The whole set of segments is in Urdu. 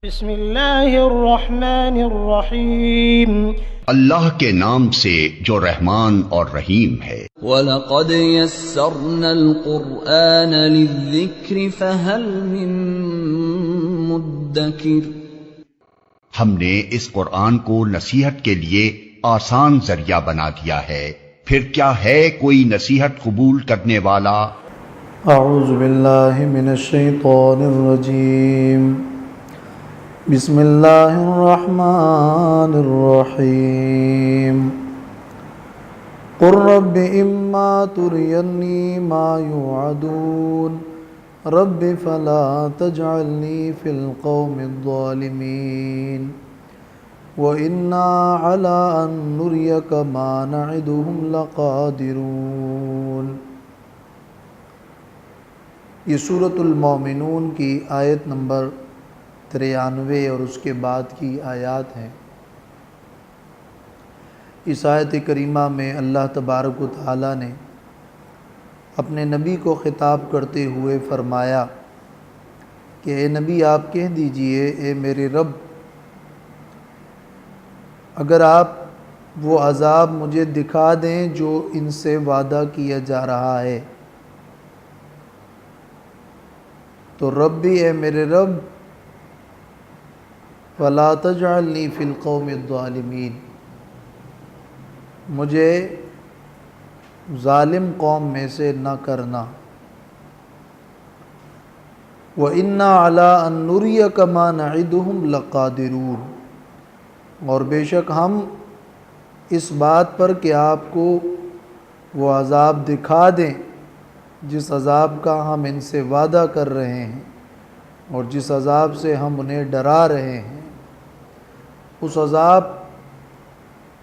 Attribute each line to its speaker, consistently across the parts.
Speaker 1: بسم اللہ الرحمن الرحیم۔
Speaker 2: اللہ کے نام سے جو رحمان اور رحیم ہے۔
Speaker 3: وَلَقَدْ يَسَّرْنَا الْقُرْآنَ لِلذِّكْرِ فَهَلْ مِن مُدَّكِرٍ،
Speaker 2: ہم نے اس قرآن کو نصیحت کے لیے آسان ذریعہ بنا دیا ہے، پھر کیا ہے کوئی نصیحت قبول کرنے والا؟
Speaker 4: اعوذ باللہ من الشیطان الرجیم، بسم اللہ الرحمن الرحیم۔ قل رب اما ترینی ما یوعدون رب فلا تجعلنی فی القوم الظالمین وَإِنَّا عَلَىٰ أَن نُّرِيَكَ مَا نَعِدُهُمْ لَقَادِرُونَ۔ یہ سورۃ المومنون کی آیت نمبر 93 اور اس کے بعد کی آیات ہیں۔ اس آیت کریمہ میں اللہ تبارک و تعالیٰ نے اپنے نبی کو خطاب کرتے ہوئے فرمایا کہ اے نبی آپ کہہ دیجئے اے میرے رب، اگر آپ وہ عذاب مجھے دکھا دیں جو ان سے وعدہ کیا جا رہا ہے تو ربی اے میرے رب فلا تجعلنی فی القوم الظالمین، مجھے ظالم قوم میں سے نہ کرنا۔ وَإِنَّا عَلَىٰ أَن نُّرِيَكَ مَا نَعِدُهُمْ لَقَادِرُونَ، اور بے شک ہم اس بات پر کہ آپ کو وہ عذاب دکھا دیں جس عذاب کا ہم ان سے وعدہ کر رہے ہیں اور جس عذاب سے ہم انہیں ڈرا رہے ہیں، اس عذاب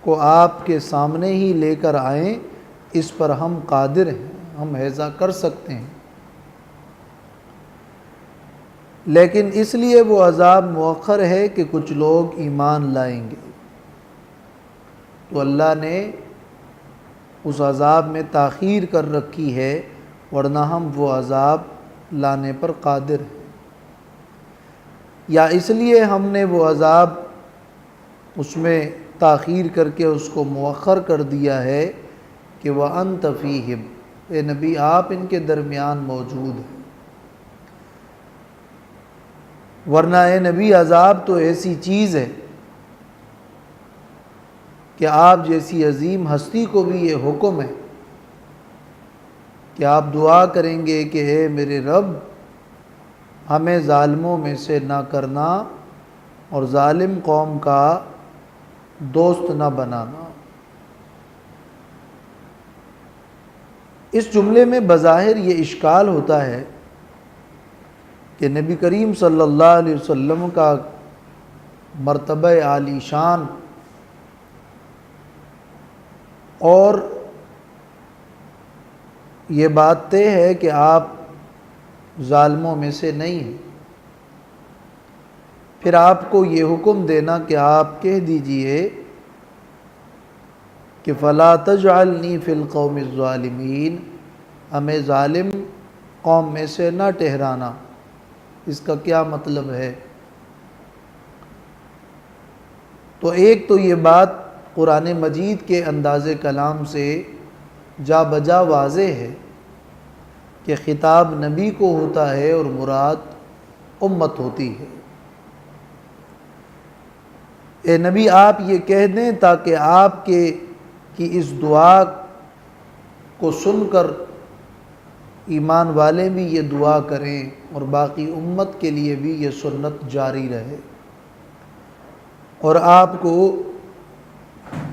Speaker 4: کو آپ کے سامنے ہی لے کر آئیں، اس پر ہم قادر ہیں، ہم ایسا کر سکتے ہیں۔ لیکن اس لیے وہ عذاب مؤخر ہے کہ کچھ لوگ ایمان لائیں گے، تو اللہ نے اس عذاب میں تاخیر کر رکھی ہے، ورنہ ہم وہ عذاب لانے پر قادر ہیں۔ یا اس لیے ہم نے وہ عذاب اس میں تاخیر کر کے اس کو مؤخر کر دیا ہے کہ وَأَنْتَ فِيهِمْ، اے نبی آپ ان کے درمیان موجود ہیں۔ ورنہ اے نبی عذاب تو ایسی چیز ہے کہ آپ جیسی عظیم ہستی کو بھی یہ حکم ہے کہ آپ دعا کریں گے کہ اے میرے رب ہمیں ظالموں میں سے نہ کرنا اور ظالم قوم کا دوست نہ بنانا۔ اس جملے میں بظاہر یہ اشکال ہوتا ہے کہ نبی کریم صلی اللہ علیہ وسلم کا مرتبہ عالی شان اور یہ بات طے ہے کہ آپ ظالموں میں سے نہیں ہیں، پھر آپ کو یہ حکم دینا کہ آپ کہہ دیجئے کہ فلا تجعلنی فی القوم الظالمین، ہمیں ظالم قوم میں سے نہ ٹھہرانا، اس کا کیا مطلب ہے؟ تو ایک تو یہ بات قرآن مجید کے انداز کلام سے جا بجا واضح ہے کہ خطاب نبی کو ہوتا ہے اور مراد امت ہوتی ہے۔ اے نبی آپ یہ کہہ دیں تاکہ آپ کی اس دعا کو سن کر ایمان والے بھی یہ دعا کریں اور باقی امت کے لیے بھی یہ سنت جاری رہے اور آپ کو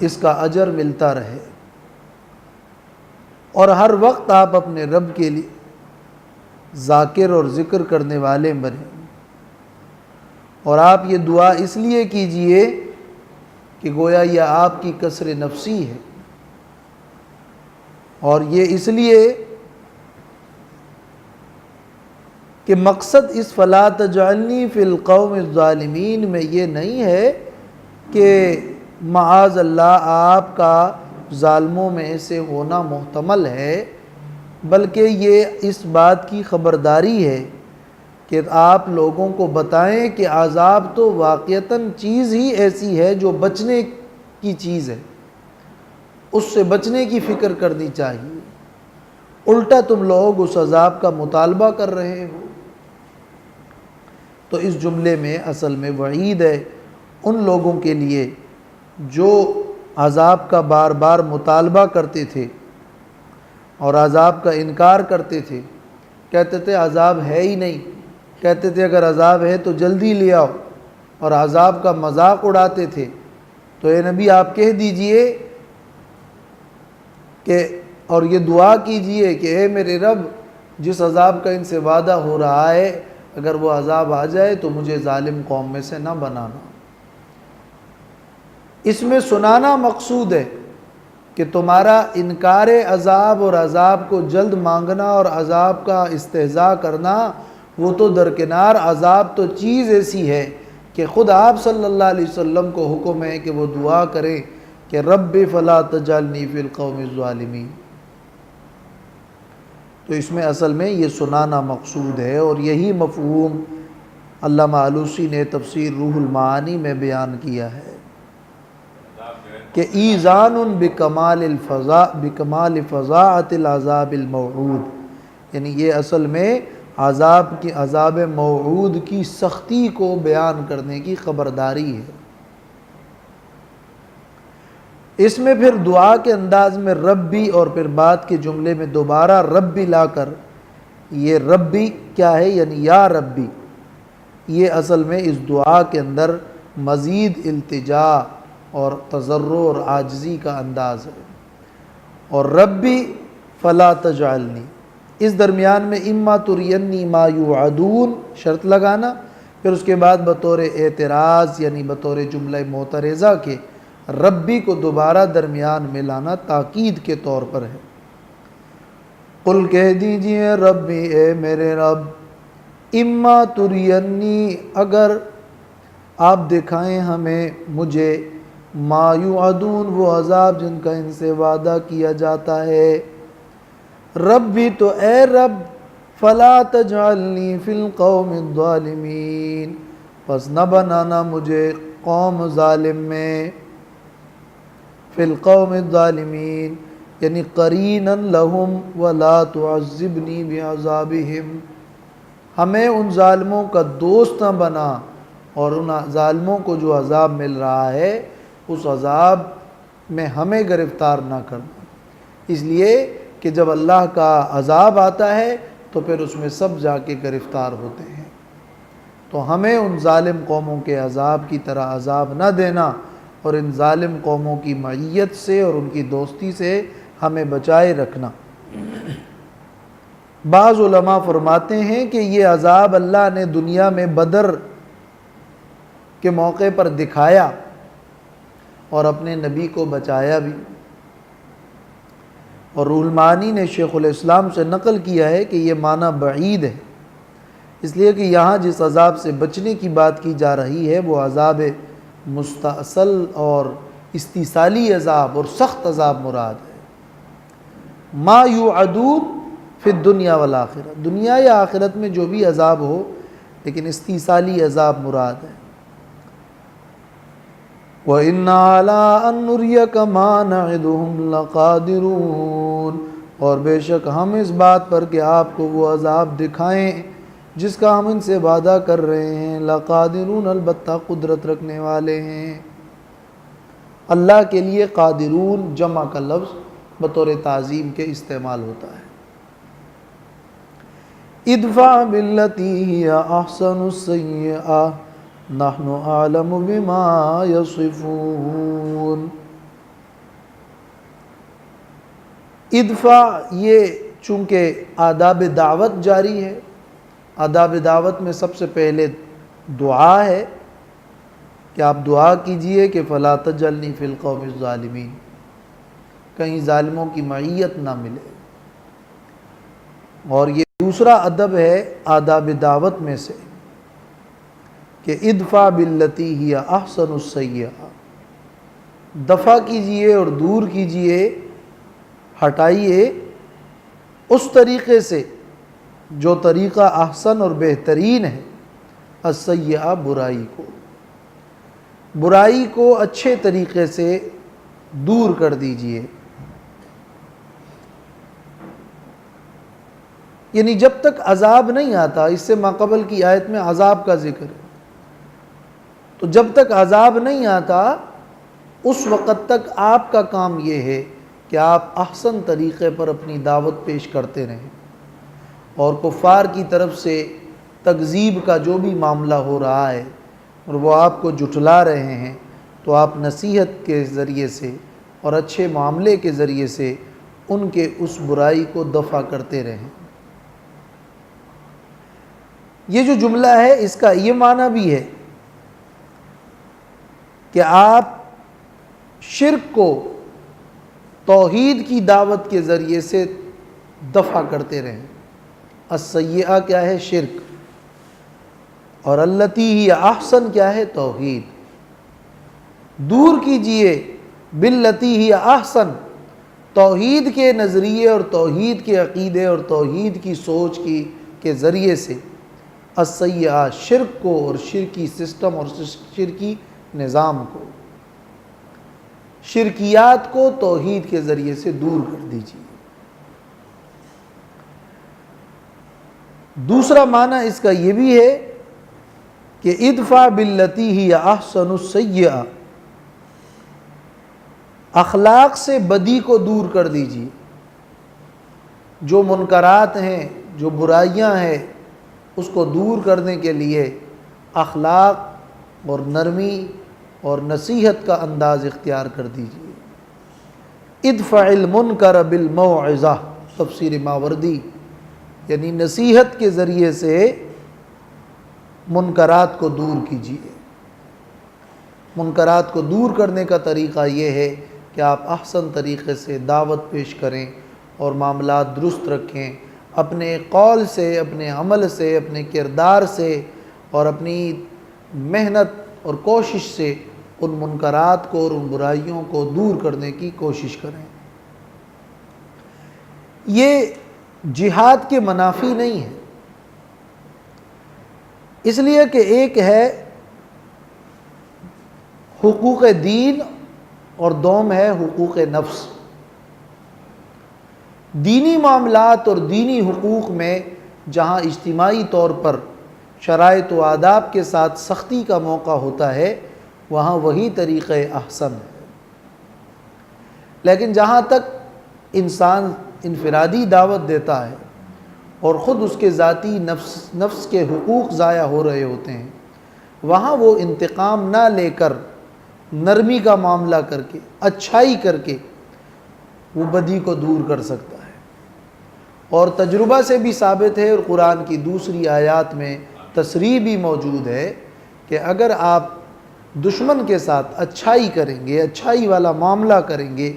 Speaker 4: اس کا اجر ملتا رہے، اور ہر وقت آپ اپنے رب کے لیے ذاکر اور ذکر کرنے والے بنیں، اور آپ یہ دعا اس لیے کیجئے کہ گویا یہ آپ کی کسر نفسی ہے، اور یہ اس لیے کہ مقصد اس فلا تجعلنی فی القوم الظالمین میں یہ نہیں ہے کہ معاذ اللہ آپ کا ظالموں میں سے ہونا محتمل ہے، بلکہ یہ اس بات کی خبرداری ہے کہ آپ لوگوں کو بتائیں کہ عذاب تو واقعتاً چیز ہی ایسی ہے جو بچنے کی چیز ہے، اس سے بچنے کی فکر کرنی چاہیے، الٹا تم لوگ اس عذاب کا مطالبہ کر رہے ہو۔ تو اس جملے میں اصل میں وعید ہے ان لوگوں کے لیے جو عذاب کا بار بار مطالبہ کرتے تھے اور عذاب کا انکار کرتے تھے، کہتے تھے عذاب ہے ہی نہیں، کہتے تھے اگر عذاب ہے تو جلدی لے آؤ، اور عذاب کا مذاق اڑاتے تھے۔ تو اے نبی آپ کہہ دیجئے کہ اور یہ دعا کیجئے کہ اے میرے رب، جس عذاب کا ان سے وعدہ ہو رہا ہے اگر وہ عذاب آ جائے تو مجھے ظالم قوم میں سے نہ بنانا۔ اس میں سنانا مقصود ہے کہ تمہارا انکار عذاب اور عذاب کو جلد مانگنا اور عذاب کا استہزاء کرنا وہ تو درکنار، عذاب تو چیز ایسی ہے کہ خود آپ صلی اللہ علیہ وسلم کو حکم ہے کہ وہ دعا کریں کہ رب فلا تجعلنی فی القوم الظالمین۔ تو اس میں اصل میں یہ سنانا مقصود ہے، اور یہی مفہوم علامہ علوسی نے تفسیر روح المعانی میں بیان کیا ہے کہ ایذان بکمال فظاعت العذاب الموعود، یعنی یہ اصل میں عذاب موعود کی سختی کو بیان کرنے کی خبرداری ہے۔ اس میں پھر دعا کے انداز میں ربی، اور پھر بعد کے جملے میں دوبارہ ربی لا کر، یہ ربی کیا ہے یعنی یا ربی، یہ اصل میں اس دعا کے اندر مزید التجا اور تضرع اور عاجزی کا انداز ہے۔ اور ربی فلا تجعلنی، اس درمیان میں اما ترینی ما یوعدون شرط لگانا، پھر اس کے بعد بطور اعتراض یعنی بطور جملہ معترضہ کے ربی کو دوبارہ درمیان میں لانا تاکید کے طور پر ہے۔ قل کہہ دیجئے ربی اے میرے رب، اما ترینی اگر آپ دکھائیں ہمیں مجھے، ما یوعدون وہ عذاب جن کا ان سے وعدہ کیا جاتا ہے، ربی تو اے رب فلا تجعلنی فی القوم الظالمین، پس نہ بنانا مجھے قوم ظالم میں، فی القوم الظالمین یعنی قرینا لہم ولا تعذبنی بعذابہم، ہمیں ان ظالموں کا دوست نہ بنا، اور ان ظالموں کو جو عذاب مل رہا ہے اس عذاب میں ہمیں گرفتار نہ کرنا۔ اس لیے کہ جب اللہ کا عذاب آتا ہے تو پھر اس میں سب جا کے گرفتار ہوتے ہیں، تو ہمیں ان ظالم قوموں کے عذاب کی طرح عذاب نہ دینا، اور ان ظالم قوموں کی معیت سے اور ان کی دوستی سے ہمیں بچائے رکھنا۔ بعض علماء فرماتے ہیں کہ یہ عذاب اللہ نے دنیا میں بدر کے موقع پر دکھایا اور اپنے نبی کو بچایا بھی، اور روح المعانی نے شیخ الاسلام سے نقل کیا ہے کہ یہ معنی بعید ہے، اس لیے کہ یہاں جس عذاب سے بچنے کی بات کی جا رہی ہے وہ عذاب مستاصل اور استیصالی عذاب اور سخت عذاب مراد ہے۔ ما یوعدون فی الدنیا والآخرہ، دنیا یا آخرت میں جو بھی عذاب ہو، لیکن استیصالی عذاب مراد ہے۔ وَإِنَّا عَلَىٰ أَن نُّرِيَكَ مَا نَعِدُهُمْ لَقَادِرُونَ، اور بے شک ہم اس بات پر کہ آپ کو وہ عذاب دکھائیں جس کا ہم ان سے وعدہ کر رہے ہیں، لقادرون البتہ قدرت رکھنے والے ہیں۔ اللہ کے لیے قادرون جمع کا لفظ بطور تعظیم کے استعمال ہوتا ہے۔ ادفع باللتی ہی احسن السیئہ نحن اعلم بما یصفون۔ ادفع یہ چونکہ آداب دعوت جاری ہے، آداب دعوت میں سب سے پہلے دعا ہے کہ آپ دعا کیجئے کہ فلا تجعلنی فی القوم الظالمین، کہیں ظالموں کی معیت نہ ملے۔ اور یہ دوسرا ادب ہے آداب دعوت میں سے کہ ادفع باللتی ہی احسن السیئہ، دفع کیجئے اور دور کیجئے، ہٹائیے اس طریقے سے جو طریقہ احسن اور بہترین ہے، السیئہ برائی کو اچھے طریقے سے دور کر دیجئے. یعنی جب تک عذاب نہیں آتا، اس سے ماقبل کی آیت میں عذاب کا ذکر ہے، تو جب تک عذاب نہیں آتا اس وقت تک آپ کا کام یہ ہے کہ آپ احسن طریقے پر اپنی دعوت پیش کرتے رہیں، اور کفار کی طرف سے تکذیب کا جو بھی معاملہ ہو رہا ہے اور وہ آپ کو جھٹلا رہے ہیں، تو آپ نصیحت کے ذریعے سے اور اچھے معاملے کے ذریعے سے ان کے اس برائی کو دفع کرتے رہیں. یہ جو جملہ ہے اس کا یہ معنی بھی ہے کہ آپ شرک کو توحید کی دعوت کے ذریعے سے دفع کرتے رہیں. السیئہ کیا ہے؟ شرک. اور اللتی ہی احسن کیا ہے؟ توحید. دور کیجئے باللتی ہی احسن، توحید کے نظریے اور توحید کے عقیدے اور توحید کی سوچ کے ذریعے سے السیئہ، شرک کو اور شرکی سسٹم اور شرکی نظام کو، شرکیات کو توحید کے ذریعے سے دور کر دیجیے. دوسرا معنی اس کا یہ بھی ہے کہ ادفع باللتی ہی احسن السیئہ، اخلاق سے بدی کو دور کر دیجیے. جو منکرات ہیں، جو برائیاں ہیں، اس کو دور کرنے کے لیے اخلاق اور نرمی اور نصیحت کا انداز اختیار کر دیجیے. ادفع المنکر بالموعظہ، تفسیر ماوردی، یعنی نصیحت کے ذریعے سے منکرات کو دور کیجیے. منکرات کو دور کرنے کا طریقہ یہ ہے کہ آپ احسن طریقے سے دعوت پیش کریں اور معاملات درست رکھیں، اپنے قول سے، اپنے عمل سے، اپنے کردار سے اور اپنی محنت اور کوشش سے ان منکرات کو اور ان برائیوں کو دور کرنے کی کوشش کریں. یہ جہاد کے منافی نہیں ہے، اس لیے کہ ایک ہے حقوق دین اور دوم ہے حقوق نفس. دینی معاملات اور دینی حقوق میں جہاں اجتماعی طور پر شرائط و آداب کے ساتھ سختی کا موقع ہوتا ہے، وہاں وہی طریقہ احسن ہے. لیکن جہاں تک انسان انفرادی دعوت دیتا ہے اور خود اس کے ذاتی نفس کے حقوق ضائع ہو رہے ہوتے ہیں، وہاں وہ انتقام نہ لے کر، نرمی کا معاملہ کر کے، اچھائی کر کے وہ بدی کو دور کر سکتا ہے. اور تجربہ سے بھی ثابت ہے اور قرآن کی دوسری آیات میں تصریح بھی موجود ہے کہ اگر آپ دشمن کے ساتھ اچھائی کریں گے، اچھائی والا معاملہ کریں گے،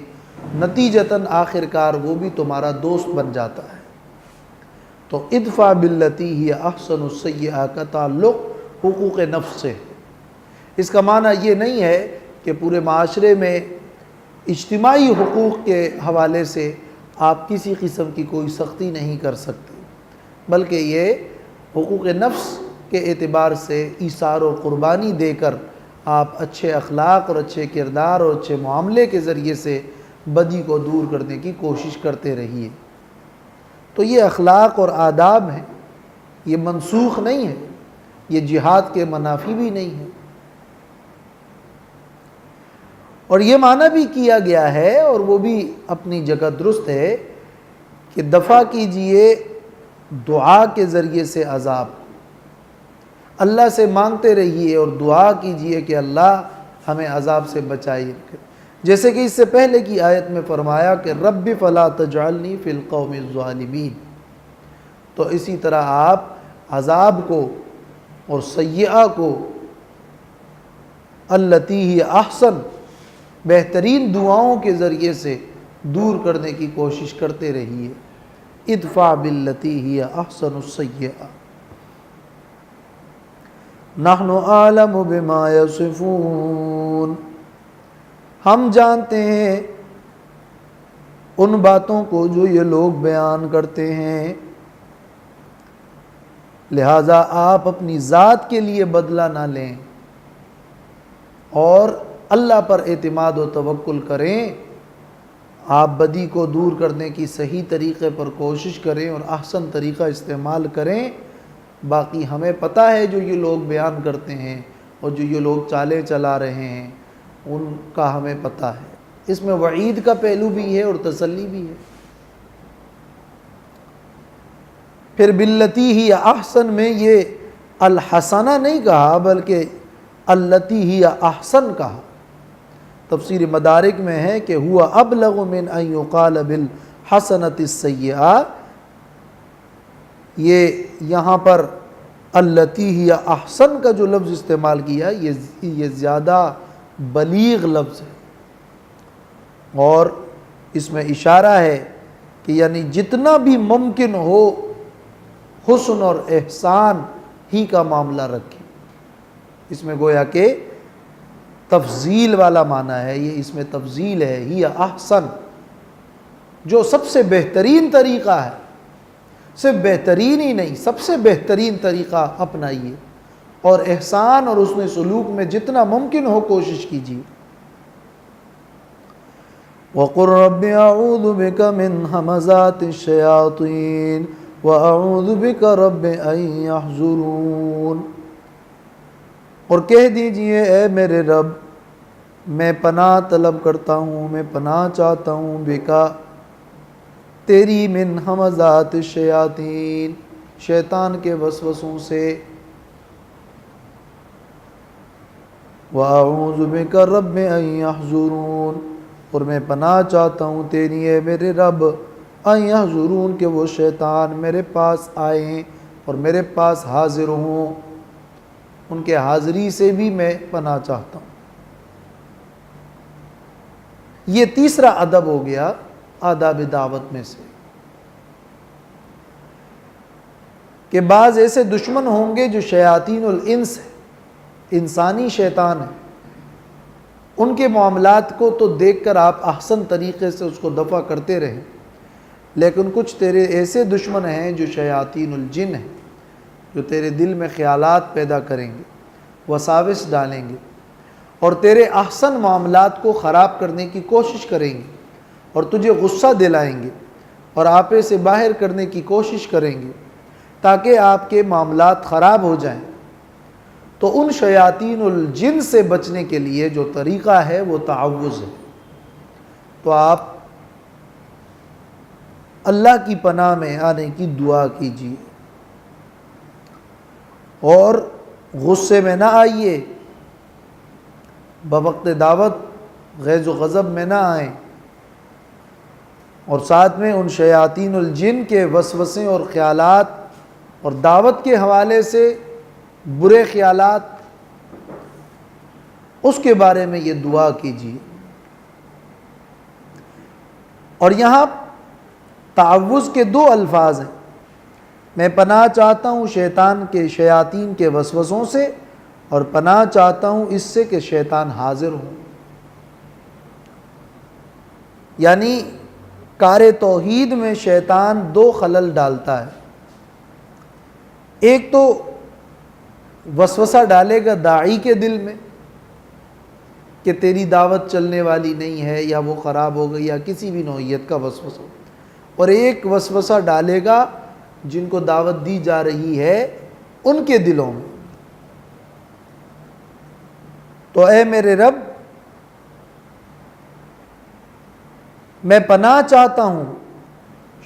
Speaker 4: نتیجتاً آخرکار وہ بھی تمہارا دوست بن جاتا ہے. تو ادفع باللتی ہی احسن السیئہ کا تعلق حقوق نفس سے. اس کا معنی یہ نہیں ہے کہ پورے معاشرے میں اجتماعی حقوق کے حوالے سے آپ کسی قسم کی کوئی سختی نہیں کر سکتے، بلکہ یہ حقوق نفس کے اعتبار سے ایثار و قربانی دے کر آپ اچھے اخلاق اور اچھے کردار اور اچھے معاملے کے ذریعے سے بدی کو دور کرنے کی کوشش کرتے رہیے. تو یہ اخلاق اور آداب ہیں، یہ منسوخ نہیں ہے، یہ جہاد کے منافی بھی نہیں ہے. اور یہ معنی بھی کیا گیا ہے اور وہ بھی اپنی جگہ درست ہے کہ دفع کیجئے دعا کے ذریعے سے عذاب. اللہ سے مانگتے رہیے اور دعا کیجئے کہ اللہ ہمیں عذاب سے بچائے. جیسے کہ اس سے پہلے کی آیت میں فرمایا کہ رب فلا تجعلنی فی القوم الظالمین. تو اسی طرح آپ عذاب کو اور سیئہ کو اللتی ہی احسن، بہترین دعاؤں کے ذریعے سے دور کرنے کی کوشش کرتے رہیے. ادفع باللتی ہی احسن السیئہ نحن اعلم بما یصفون، ہم جانتے ہیں ان باتوں کو جو یہ لوگ بیان کرتے ہیں. لہٰذا آپ اپنی ذات کے لیے بدلہ نہ لیں اور اللہ پر اعتماد و توکل کریں. آپ بدی کو دور کرنے کی صحیح طریقے پر کوشش کریں اور احسن طریقہ استعمال کریں. باقی ہمیں پتہ ہے جو یہ لوگ بیان کرتے ہیں اور جو یہ لوگ چالیں چلا رہے ہیں ان کا ہمیں پتہ ہے. اس میں وعید کا پہلو بھی ہے اور تسلی بھی ہے. پھر باللتی ہی احسن میں یہ الحسنہ نہیں کہا بلکہ التی ہی احسن کہا. تفسیر مدارک میں ہے کہ ہوا ابلغ من ان یقال بالحسنۃ السیئہ. یہ یہاں پر التی ہی احسن کا جو لفظ استعمال کیا یہ زیادہ بلیغ لفظ ہے اور اس میں اشارہ ہے کہ یعنی جتنا بھی ممکن ہو حسن اور احسان ہی کا معاملہ رکھیں. اس میں گویا کہ تفضیل والا معنی ہے. یہ اس میں تفضیل ہے. ہی احسن جو سب سے بہترین طریقہ ہے. صرف بہترین ہی نہیں سب سے بہترین طریقہ اپنائیے اور احسان اور حسن سلوک میں جتنا ممکن ہو کوشش کیجیے. وَقُلْ رَبِّ أَعُوذُ بِكَ مِنْ ہَمَزَاتِ الشَّيَاطِينِ وَأَعُوذُ بِكَ رَبِّ أَن يَحْضُرُونِ. اور کہہ دیجئے اے میرے رب میں پناہ طلب کرتا ہوں میں پناہ چاہتا ہوں بکا تیری من ہمزات الشیاطین شیطان کے وسوسوں سے. وَأَعُوذُ بِكَ رَبِّ أَن يَحْضُرُونِ اور میں پناہ چاہتا ہوں تیری اے میرے رب ان یحضرون کہ وہ شیطان میرے پاس آئیں اور میرے پاس حاضر ہوں. ان کے حاضری سے بھی میں پناہ چاہتا ہوں. یہ تیسرا ادب ہو گیا آداب دعوت میں سے کہ بعض ایسے دشمن ہوں گے جو شیاطین الانس ہیں, انسانی شیطان ہیں. ان کے معاملات کو تو دیکھ کر آپ احسن طریقے سے اس کو دفع کرتے رہیں, لیکن کچھ تیرے ایسے دشمن ہیں جو شیاطین الجن ہیں جو تیرے دل میں خیالات پیدا کریں گے, وساوس ڈالیں گے اور تیرے احسن معاملات کو خراب کرنے کی کوشش کریں گے اور تجھے غصہ دلائیں گے اور آپے سے باہر کرنے کی کوشش کریں گے تاکہ آپ کے معاملات خراب ہو جائیں. تو ان شیاطین الجن سے بچنے کے لیے جو طریقہ ہے وہ تعوذ ہے. تو آپ اللہ کی پناہ میں آنے کی دعا کیجیے اور غصے میں نہ آئیے, بوقت دعوت غیظ و غضب میں نہ آئیں اور ساتھ میں ان شیاطین الجن کے وسوسے اور خیالات اور دعوت کے حوالے سے برے خیالات اس کے بارے میں یہ دعا کیجیے. اور یہاں تعوذ کے دو الفاظ ہیں, میں پناہ چاہتا ہوں شیاطین کے وسوسوں سے اور پناہ چاہتا ہوں اس سے کہ شیطان حاضر ہوں. یعنی کار توحید میں شیطان دو خلل ڈالتا ہے. ایک تو وسوسہ ڈالے گا داعی کے دل میں کہ تیری دعوت چلنے والی نہیں ہے یا وہ خراب ہو گئی یا کسی بھی نوعیت کا وسوسہ, اور ایک وسوسہ ڈالے گا جن کو دعوت دی جا رہی ہے ان کے دلوں میں. تو اے میرے رب میں پناہ چاہتا ہوں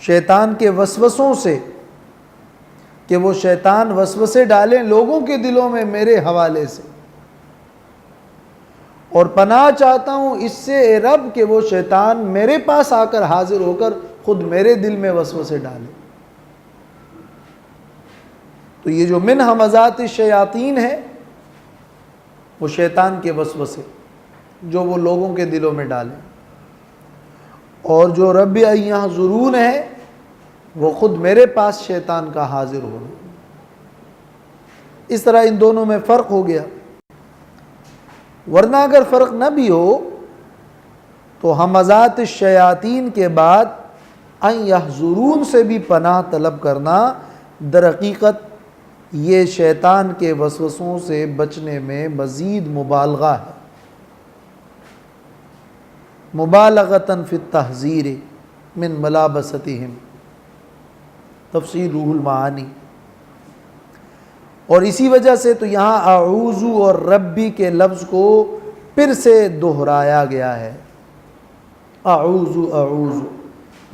Speaker 4: شیطان کے وسوسوں سے کہ وہ شیطان وسوسے ڈالیں لوگوں کے دلوں میں میرے حوالے سے, اور پناہ چاہتا ہوں اس سے اے رب کہ وہ شیطان میرے پاس آ کر حاضر ہو کر خود میرے دل میں وسوسے ڈالے. تو یہ جو من ہمزات الشیاطین ہے وہ شیطان کے وسوسے جو وہ لوگوں کے دلوں میں ڈالیں, اور جو رب ان یحضرون ہے وہ خود میرے پاس شیطان کا حاضر ہونا. اس طرح ان دونوں میں فرق ہو گیا. ورنہ اگر فرق نہ بھی ہو تو ہمزات الشیاطین کے بعد ان یحضرون سے بھی پناہ طلب کرنا در حقیقت یہ شیطان کے وسوسوں سے بچنے میں مزید مبالغہ ہے، مبالغتاً فی التحذیر من ملابستہم، تفسیر روح المعانی۔ اور اسی وجہ سے تو یہاں اعوذ اور ربی کے لفظ کو پھر سے دہرایا گیا ہے، اعوذ اعوذ،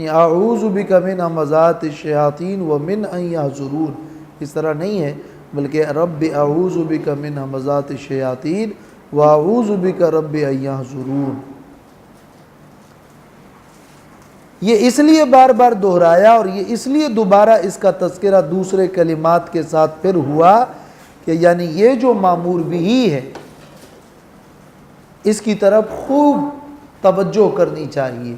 Speaker 4: اعوذ بک من همزات الشیاطین ومن ان یحضرون، اس طرح نہیں ہے، بلکہ رب اعوذ بک من همزات الشیاطین واعوذ بک رب ان یحضرون۔ یہ اس لیے بار بار دہرایا اور یہ اس لیے دوبارہ اس کا تذکرہ دوسرے کلمات کے ساتھ پھر ہوا کہ یعنی یہ جو مامور بھی ہے اس کی طرف خوب توجہ کرنی چاہیے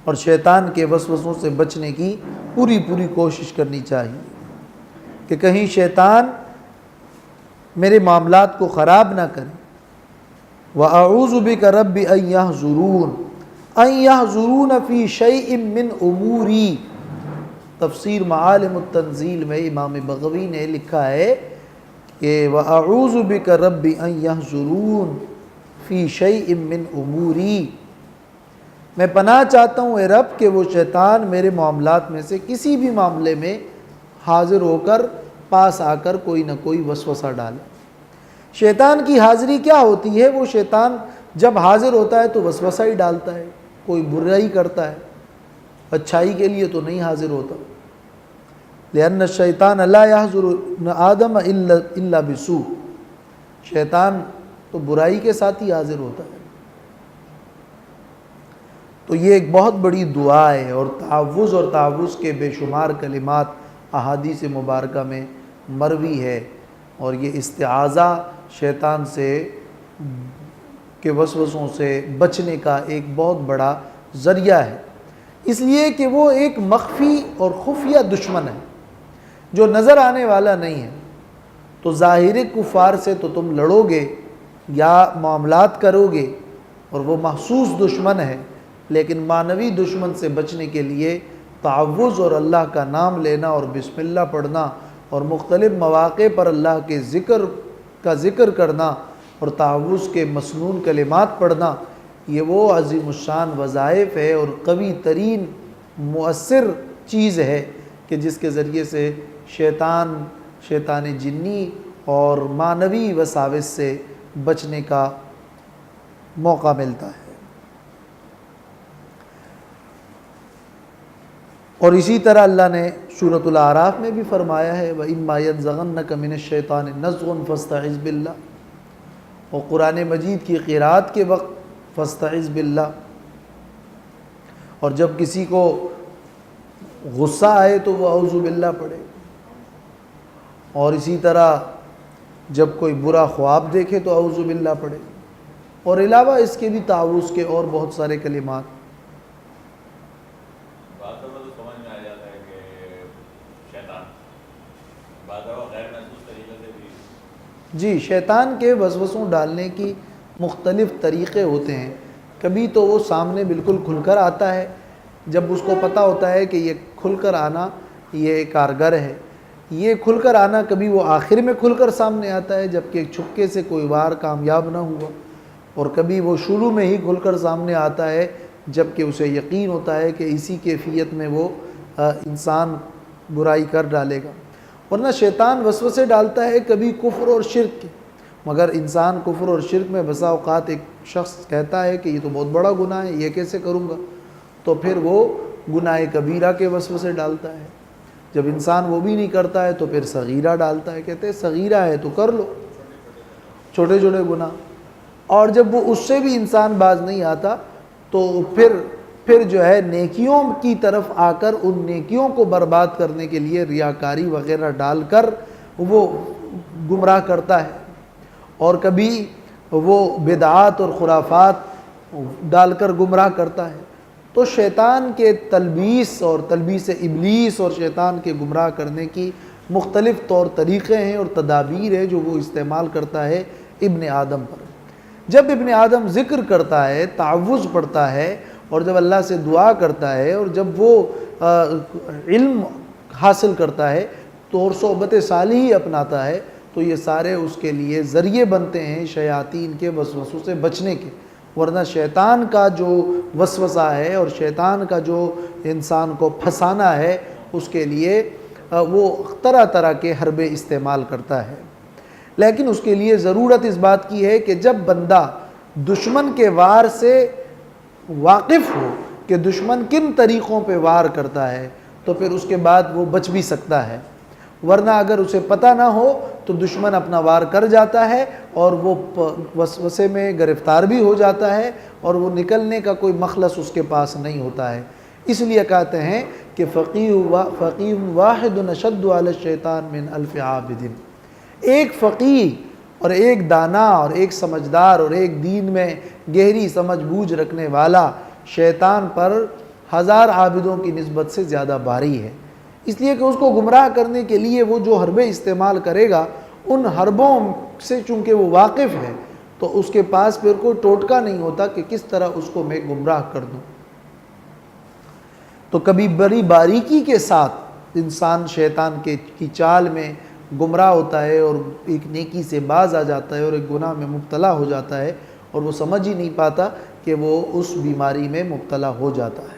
Speaker 4: اور شیطان کے وسوسوں سے بچنے کی پوری کوشش کرنی چاہیے کہ کہیں شیطان میرے معاملات کو خراب نہ کرے۔ وَأَعُوذُ بِكَ رَبِّ أَن يَحْضُرُونَ ان یحضرون فی شیء من اموری، تفسیر معالم التنزیل میں امام بغوی نے لکھا ہے کہ وَأَعُوذُ بِكَ رَبِّ أَن يَحْضُرُونَ فِي شَيْءٍ مِّنْ أُمُورِي، میں پناہ چاہتا ہوں اے رب کہ وہ شیطان میرے معاملات میں سے کسی بھی معاملے میں حاضر ہو کر پاس آ کر کوئی نہ کوئی وسوسہ ڈالے۔ شیطان کی حاضری کیا ہوتی ہے؟ وہ شیطان جب حاضر ہوتا ہے تو وسوسہ ہی ڈالتا ہے، کوئی برائی کرتا ہے، اچھائی کے لیے تو نہیں حاضر ہوتا۔ لأن الشیطان لا يحضر آدم الا بسوء، شیطان تو برائی کے ساتھ ہی حاضر ہوتا ہے۔ تو یہ ایک بہت بڑی دعا ہے اور تعوذ کے بے شمار کلمات احادیث مبارکہ میں مروی ہے، اور یہ استعاذہ شیطان سے کے وسوسوں سے بچنے کا ایک بہت بڑا ذریعہ ہے، اس لیے کہ وہ ایک مخفی اور خفیہ دشمن ہے جو نظر آنے والا نہیں ہے۔ تو ظاہر کفار سے تو تم لڑو گے یا معاملات کرو گے اور وہ محسوس دشمن ہے، لیکن معنوی دشمن سے بچنے کے لیے تعوذ اور اللہ کا نام لینا اور بسم اللہ پڑھنا اور مختلف مواقع پر اللہ کے ذکر کرنا اور تعوذ کے مسنون کلمات پڑھنا، یہ وہ عظیم الشان وظائف ہے اور قوی ترین مؤثر چیز ہے کہ جس کے ذریعے سے شیطان جنی اور معنوی وساوس سے بچنے کا موقع ملتا ہے۔ اور اسی طرح اللہ نے سورۃ الاعراف میں بھی فرمایا ہے وَإِمَّا يَنزَغَنَّكَ مِنَ الشَّيْطَانِ نَزْغٌ فَاسْتَعِذْ بِاللَّهِ، اور قرآن مجید کی قراءت کے وقت فَاسْتَعِذْ بِاللَّهِ، اور جب کسی کو غصہ آئے تو وہ اعوذ باللہ پڑھے، اور اسی طرح جب کوئی برا خواب دیکھے تو اعوذ باللہ پڑھے، اور علاوہ اس کے بھی تعوذ کے اور بہت سارے کلمات۔ جی، شیطان کے وسوسوں ڈالنے کی مختلف طریقے ہوتے ہیں۔ کبھی تو وہ سامنے بالکل کھل کر آتا ہے، جب اس کو پتہ ہوتا ہے کہ یہ کھل کر آنا یہ کارگر ہے۔ یہ کھل کر آنا کبھی وہ آخر میں کھل کر سامنے آتا ہے جبکہ چھپکے سے کوئی وار کامیاب نہ ہوا، اور کبھی وہ شروع میں ہی کھل کر سامنے آتا ہے جبکہ اسے یقین ہوتا ہے کہ اسی کیفیت میں وہ انسان برائی کر ڈالے گا۔ ورنہ شیطان وسوسے ڈالتا ہے کبھی کفر اور شرک کے، مگر انسان کفر اور شرک میں بسا اوقات ایک شخص کہتا ہے کہ یہ تو بہت بڑا گناہ ہے، یہ کیسے کروں گا، تو پھر وہ گناہ کبیرہ کے وسوسے ڈالتا ہے۔ جب انسان وہ بھی نہیں کرتا ہے تو پھر صغیرہ ڈالتا ہے، کہتے ہیں صغیرہ ہے تو کر لو، چھوٹے چھوٹے گناہ۔ اور جب وہ اس سے بھی انسان باز نہیں آتا تو پھر جو ہے نیکیوں کی طرف آ کر ان نیکیوں کو برباد کرنے کے لیے ریاکاری وغیرہ ڈال کر وہ گمراہ کرتا ہے، اور کبھی وہ بدعات اور خرافات ڈال کر گمراہ کرتا ہے۔ تو شیطان کے تلبیس ابلیس اور شیطان کے گمراہ کرنے کی مختلف طور طریقے ہیں اور تدابیر ہیں جو وہ استعمال کرتا ہے ابن آدم پر۔ جب ابن آدم ذکر کرتا ہے، تعوذ پڑھتا ہے، اور جب اللہ سے دعا کرتا ہے، اور جب وہ علم حاصل کرتا ہے تو اور صحبت صالح ہی اپناتا ہے، تو یہ سارے اس کے لیے ذریعے بنتے ہیں شیاطین کے وسوسوں سے بچنے کے۔ ورنہ شیطان کا جو وسوسہ ہے اور شیطان کا جو انسان کو پھنسانا ہے، اس کے لیے وہ طرح طرح کے حربے استعمال کرتا ہے۔ لیکن اس کے لیے ضرورت اس بات کی ہے کہ جب بندہ دشمن کے وار سے واقف ہو کہ دشمن کن طریقوں پہ وار کرتا ہے، تو پھر اس کے بعد وہ بچ بھی سکتا ہے۔ ورنہ اگر اسے پتہ نہ ہو تو دشمن اپنا وار کر جاتا ہے اور وہ وسوسے میں گرفتار بھی ہو جاتا ہے، اور وہ نکلنے کا کوئی مخلص اس کے پاس نہیں ہوتا ہے۔ اس لیے کہتے ہیں کہ فقیہ واحد اشد علی الشیطان من الف عابد، ایک فقیہ اور ایک دانا اور ایک سمجھدار اور ایک دین میں گہری سمجھ بوجھ رکھنے والا شیطان پر 1000 عابدوں کی نسبت سے زیادہ بھاری ہے۔ اس لیے کہ اس کو گمراہ کرنے کے لیے وہ جو حربے استعمال کرے گا، ان حربوں سے چونکہ وہ واقف ہے، تو اس کے پاس پھر کوئی ٹوٹکا نہیں ہوتا کہ کس طرح اس کو میں گمراہ کر دوں۔ تو کبھی بڑی باریکی کے ساتھ انسان شیطان کی چال میں گمراہ ہوتا ہے اور ایک نیکی سے باز آ جاتا ہے اور ایک گناہ میں مبتلا ہو جاتا ہے، اور وہ سمجھ ہی نہیں پاتا کہ وہ اس بیماری میں مبتلا ہو جاتا ہے۔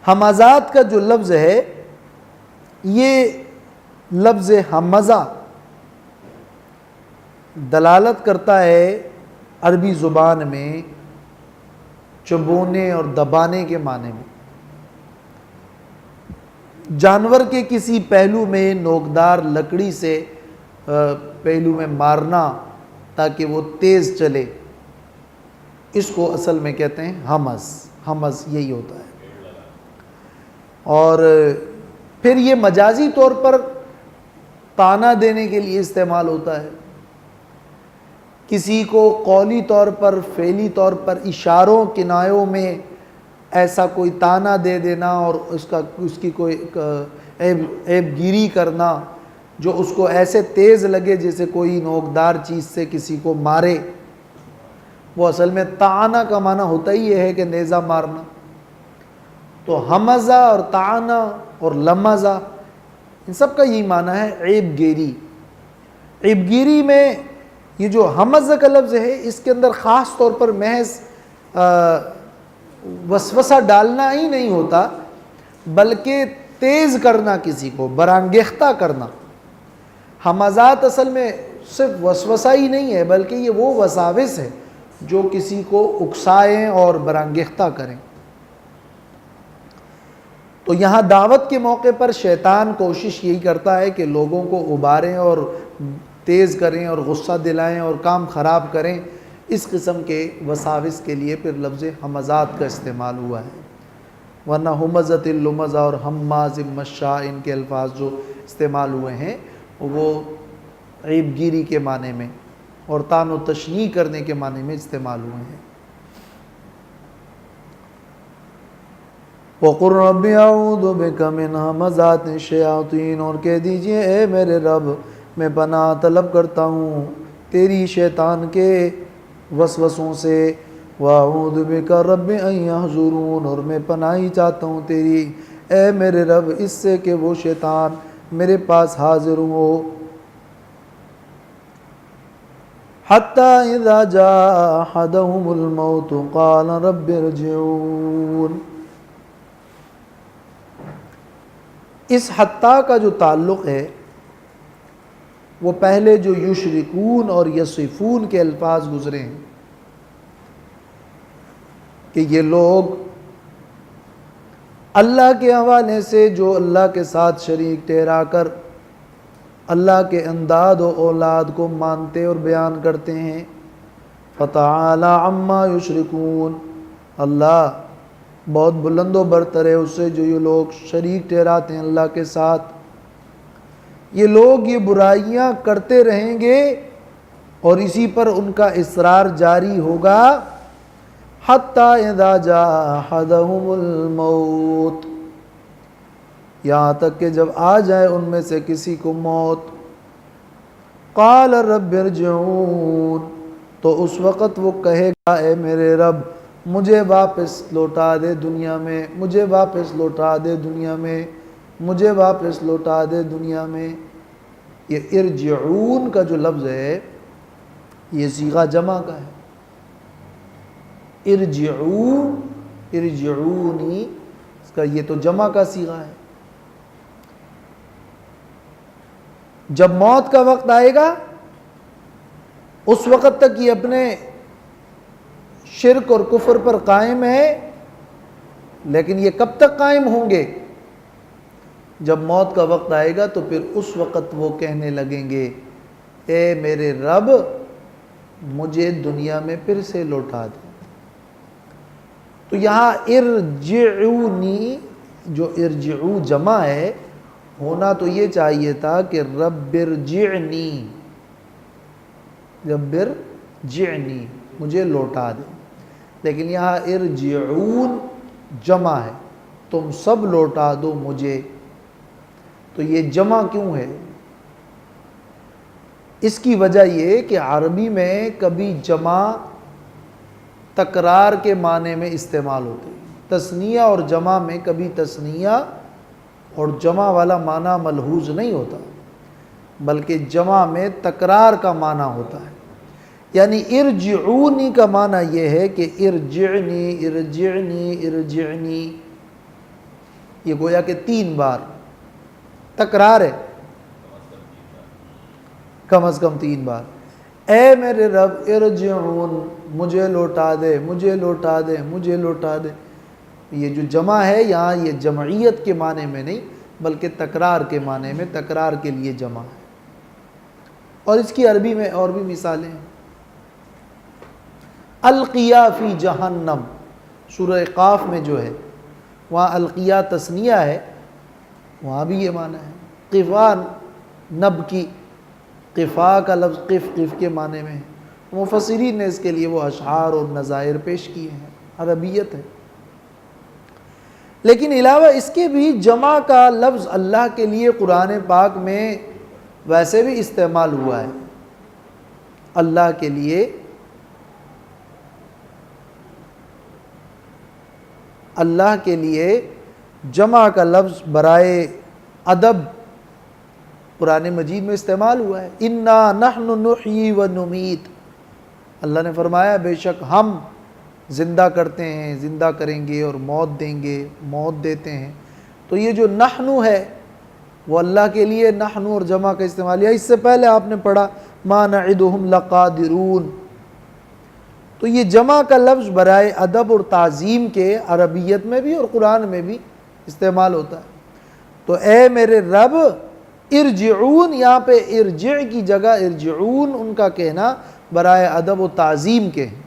Speaker 4: ہمزات کا جو لفظ ہے، یہ لفظ ہمزہ دلالت کرتا ہے عربی زبان میں چبونے اور دبانے کے معنی میں۔ جانور کے کسی پہلو میں نوکدار لکڑی سے پہلو میں مارنا تاکہ وہ تیز چلے، اس کو اصل میں کہتے ہیں ہمز یہی ہوتا ہے۔ اور پھر یہ مجازی طور پر طعنہ دینے کے لیے استعمال ہوتا ہے، کسی کو قولی طور پر فعلی طور پر اشاروں کنایوں میں ایسا کوئی طعنہ دے دینا اور اس کی کوئی عیب گیری کرنا جو اس کو ایسے تیز لگے جیسے کوئی نوکدار چیز سے کسی کو مارے، وہ اصل میں طعنہ کا معنی ہوتا ہی یہ ہے کہ نیزہ مارنا۔ تو حمزہ اور طعنہ اور لمزہ، ان سب کا یہی معنی ہے عیب گیری۔ عیب گیری میں یہ جو حمزہ کا لفظ ہے، اس کے اندر خاص طور پر محض وسوسہ ڈالنا ہی نہیں ہوتا، بلکہ تیز کرنا، کسی کو برانگیختہ کرنا۔ حمزات اصل میں صرف وسوسہ ہی نہیں ہے، بلکہ یہ وہ وساوس ہے جو کسی کو اکسائیں اور برانگیختہ کریں۔ تو یہاں دعوت کے موقع پر شیطان کوشش یہی کرتا ہے کہ لوگوں کو ابھاریں اور تیز کریں اور غصہ دلائیں اور کام خراب کریں۔ اس قسم کے وساوس کے لیے پھر لفظ ہمزات کا استعمال ہوا ہے، ورنہ ہمزت اللمزہ اور ہماز مشاء، ان کے الفاظ جو استعمال ہوئے ہیں وہ عیب گیری کے معنی میں اور طعن و تشنیع کرنے کے معنی میں استعمال ہوئے ہیں۔ وَقُلْ رَبِّ أَعُوذُ بِكَ مِنْ ہَمَزَاتِ الشَّيَاطِينِ، اور کہہ دیجئے اے میرے رب میں پناہ طلب کرتا ہوں تیری شیطان کے وسوسوں سے، وَأَعُوذُ بِكَ رَبِّ أَن يَحْضُرُونِ، اور میں پناہی چاہتا ہوں تیری اے میرے رب اس سے کہ وہ شیطان میرے پاس حاضر ہو۔ حَتَّى إِذَا جَاءَ أَحَدَهُمُ الْمَوْتُ قَالَ رَبِّ ارْجِعُونِ۔ اس حتیٰ کا جو تعلق ہے وہ پہلے جو یشرکون اور یصفون کے الفاظ گزرے ہیں کہ یہ لوگ اللہ کے حوالے سے جو اللہ کے ساتھ شریک ٹھہرا کر اللہ کے انداد و اولاد کو مانتے اور بیان کرتے ہیں، فَتَعَالَى عَمَّا يُشْرِكُونَ، اللہ بہت بلند و برتر ہے اس سے جو یہ لوگ شریک ٹھہراتے ہیں اللہ کے ساتھ۔ یہ لوگ یہ برائیاں کرتے رہیں گے اور اسی پر ان کا اصرار جاری ہوگا، حَتَّى إِذَا جَاءَ أَحَدَهُمُ الْمَوْتُ، یہاں تک کہ جب آ جائے ان میں سے کسی کو موت، قَالَ رَبِّ ارْجِعُونِ، تو اس وقت وہ کہے گا اے میرے رب مجھے واپس لوٹا دے دنیا میں، مجھے واپس لوٹا دے دنیا میں۔ مجھے واپس لوٹا دے دنیا میں۔ یہ ارجعون کا جو لفظ ہے یہ صیغہ جمع کا ہے۔ ارجعون، ارجعونی، اس کا یہ تو جمع کا صیغہ ہے۔ جب موت کا وقت آئے گا اس وقت تک یہ اپنے شرک اور کفر پر قائم ہے، لیکن یہ کب تک قائم ہوں گے؟ جب موت کا وقت آئے گا تو پھر اس وقت وہ کہنے لگیں گے اے میرے رب مجھے دنیا میں پھر سے لوٹا دے۔ تو یہاں ارجعونی جو ارجعو جمع ہے، ہونا تو یہ چاہیے تھا کہ رب ارجعنی، رب ارجعنی، مجھے لوٹا دے، لیکن یہاں ارجعون جمع ہے، تم سب لوٹا دو مجھے۔ تو یہ جمع کیوں ہے؟ اس کی وجہ یہ کہ عربی میں کبھی جمع تکرار کے معنی میں استعمال ہوتی ہے، تثنیہ اور جمع میں کبھی تثنیہ اور جمع والا معنی ملحوظ نہیں ہوتا، بلکہ جمع میں تکرار کا معنی ہوتا ہے۔ یعنی ارجعونی کا معنی یہ ہے کہ ارجعنی ارجعنی ارجعنی، یہ گویا کہ 3 بار تکرار ہے، کم از کم 3 بار۔ اے میرے رب ارجعون، مجھے لوٹا دے، مجھے لوٹا دے، مجھے لوٹا دے۔ یہ جو جمع ہے یہاں یہ جمعیت کے معنی میں نہیں بلکہ تکرار کے معنی میں، تکرار کے لیے جمع ہے۔ اور اس کی عربی میں اور بھی مثالیں ہیں۔ القیا فی جہنم، سورہ قاف میں جو ہے وہاں القیا تثنیہ ہے، وہاں بھی یہ معنی ہے۔ قفا نب کی، قفا کا لفظ قف کے معنی میں ہے۔ مفسرین نے اس کے لیے وہ اشعار اور نظائر پیش کیے ہیں، عربیت ہے۔ لیکن علاوہ اس کے بھی جمع کا لفظ اللہ کے لیے قرآن پاک میں ویسے بھی استعمال ہوا ہے۔ اللہ کے لیے جمع کا لفظ برائے ادب قرآن مجید میں استعمال ہوا ہے۔ انا نحن نحیی و نمیت، اللہ نے فرمایا بے شک ہم زندہ کرتے ہیں، زندہ کریں گے اور موت دیں گے، موت دیتے ہیں۔ تو یہ جو نحن ہے وہ اللہ کے لیے نحن اور جمع کا استعمال ہے۔ اس سے پہلے آپ نے پڑھا ما نعدہم لقادرون، تو یہ جمع کا لفظ برائے ادب اور تعظیم کے عربیت میں بھی اور قرآن میں بھی استعمال ہوتا ہے۔ تو اے میرے رب ارجعون، یہاں پہ ارجع کی جگہ ارجعون ان کا کہنا برائے ادب و تعظیم کے ہیں،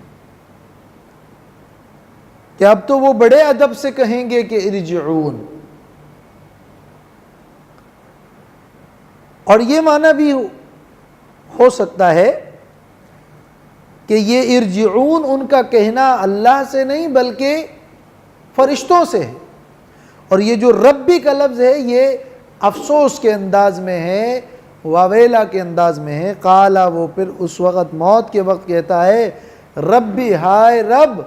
Speaker 4: کہ اب تو وہ بڑے ادب سے کہیں گے کہ ارجعون۔ اور یہ معنی بھی ہو سکتا ہے کہ یہ ارجعون ان کا کہنا اللہ سے نہیں بلکہ فرشتوں سے ہے، اور یہ جو ربی کا لفظ ہے یہ افسوس کے انداز میں ہے، واویلا کے انداز میں ہے۔ قالا، وہ پھر اس وقت موت کے وقت کہتا ہے ربی، ہائے رب،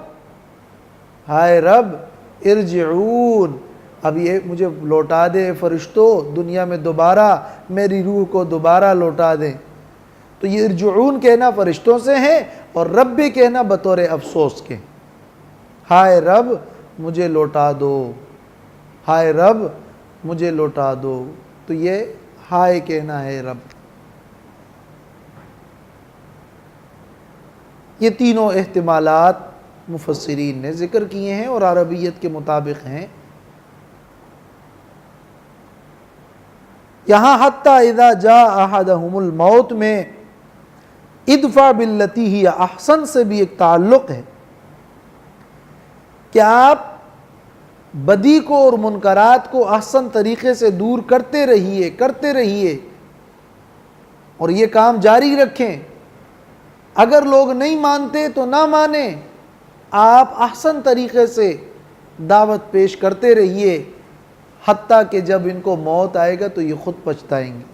Speaker 4: ہائے رب ارجعون، اب یہ مجھے لوٹا دے فرشتوں، دنیا میں دوبارہ میری روح کو دوبارہ لوٹا دیں۔ تو یہ ارجعون کہنا فرشتوں سے ہے اور ربی کہنا بطور افسوس کے، ہائے رب مجھے لوٹا دو، ہائے رب مجھے لوٹا دو۔ تو یہ ہائے کہنا ہے رب۔ یہ تینوں احتمالات مفسرین نے ذکر کیے ہیں اور عربیت کے مطابق ہیں۔ یہاں حتی اذا جاء احدہم الموت میں ادفع باللتی ہی احسن سے بھی ایک تعلق ہے کہ آپ بدی کو اور منکرات کو احسن طریقے سے دور کرتے رہیے اور یہ کام جاری رکھیں۔ اگر لوگ نہیں مانتے تو نہ مانیں، آپ احسن طریقے سے دعوت پیش کرتے رہیے، حتیٰ کہ جب ان کو موت آئے گا تو یہ خود پچھتائیں گے۔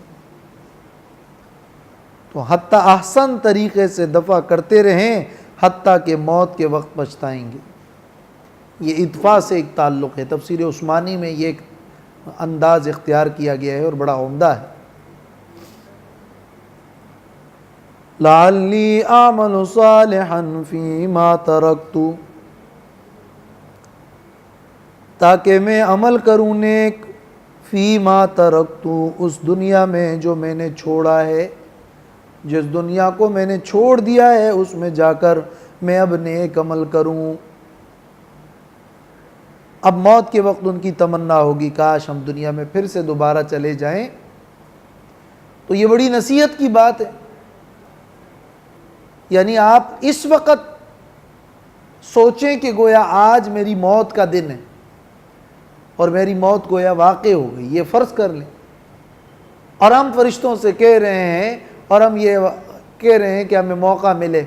Speaker 4: تو حتیٰ احسن طریقے سے دفع کرتے رہیں حتیٰ کہ موت کے وقت پچھتائیں گے۔ یہ ادفع سے ایک تعلق ہے، تفسیر عثمانی میں یہ ایک انداز اختیار کیا گیا ہے اور بڑا عمدہ ہے. لعلی اعمل صالحا فیما ترکت، تاکہ میں عمل کروں نیک، فیما ترکت، اس دنیا میں جو میں نے چھوڑا ہے، جس دنیا کو میں نے چھوڑ دیا ہے اس میں جا کر میں اب نیک عمل کروں. اب موت کے وقت ان کی تمنا ہوگی کاش ہم دنیا میں پھر سے دوبارہ چلے جائیں. تو یہ بڑی نصیحت کی بات ہے. یعنی آپ اس وقت سوچیں کہ گویا آج میری موت کا دن ہے اور میری موت گویا واقع ہو گئی، یہ فرض کر لیں. اور ہم فرشتوں سے کہہ رہے ہیں اور ہم یہ کہہ رہے ہیں کہ ہمیں موقع ملے.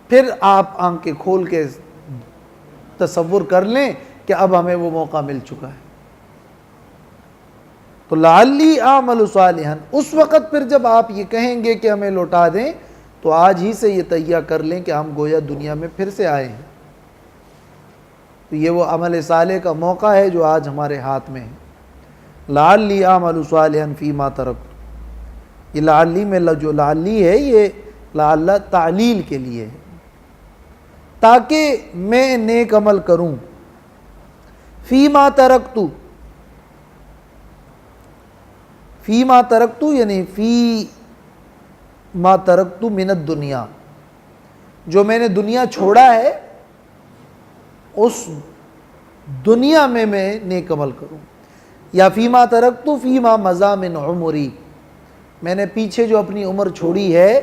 Speaker 4: پھر آپ آنکھیں کھول کے تصور کر لیں کہ اب ہمیں وہ موقع مل چکا ہے. تو لعلی اعمل صالحا، اس وقت پھر جب آپ یہ کہیں گے کہ ہمیں لوٹا دیں تو آج ہی سے یہ تیار کر لیں کہ ہم گویا دنیا میں پھر سے آئے ہیں. تو یہ وہ عمل صالح کا موقع ہے جو آج ہمارے ہاتھ میں ہے. لعلی اعمل صالحا فیما ترکت، یہ لعلی میں جو لعلی ہے یہ لعل تعلیل کے لیے ہے، تاکہ میں نیک عمل کروں. فیما ترکت، فیما ترکت یعنی فی ما ترکت من الدنیا، جو میں نے دنیا چھوڑا ہے اس دنیا میں میں نیک عمل کروں. یا فیما ترکت فیما مضی من عمری، میں نے پیچھے جو اپنی عمر چھوڑی ہے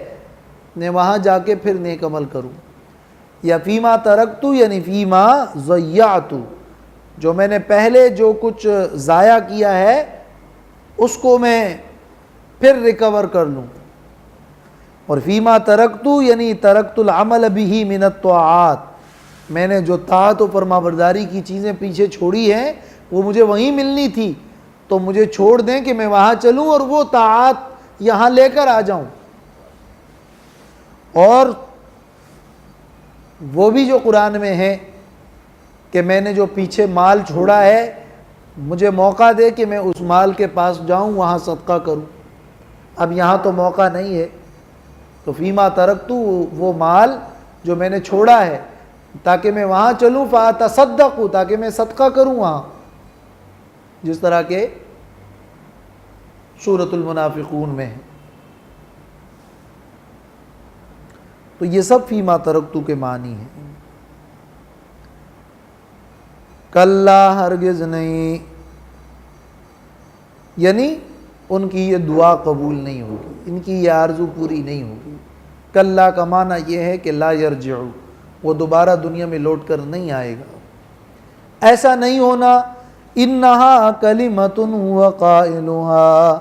Speaker 4: میں وہاں جا کے پھر نیک عمل کروں. یا فیما ترکت یعنی فیما ضیعت، جو میں نے پہلے جو کچھ ضائع کیا ہے اس کو میں پھر ریکور کر لوں. اور فیما ترکت یعنی ترکت العمل به من الطاعات، میں نے جو طاعت و فرمانبرداری کی چیزیں پیچھے چھوڑی ہیں وہ مجھے وہیں ملنی تھی، تو مجھے چھوڑ دیں کہ میں وہاں چلوں اور وہ طاعت یہاں لے کر آ جاؤں. اور وہ بھی جو قرآن میں ہے کہ میں نے جو پیچھے مال چھوڑا ہے مجھے موقع دے کہ میں اس مال کے پاس جاؤں وہاں صدقہ کروں. اب یہاں تو موقع نہیں ہے، تو فیما ترکت وہ مال جو میں نے چھوڑا ہے تاکہ میں وہاں چلوں، فاتصدق، تاکہ میں صدقہ کروں وہاں، جس طرح کہ سورۃ المنافقون میں ہے. تو یہ سب فیما ترکت کے معنی ہیں. کلا، ہرگز نہیں، یعنی ان کی یہ دعا قبول نہیں ہوگی، ان کی یہ آرزو پوری نہیں ہوگی. کلا کا معنی یہ ہے کہ لا یرجع، وہ دوبارہ دنیا میں لوٹ کر نہیں آئے گا، ایسا نہیں ہونا. انہا کلمۃ ہوا قائلھا،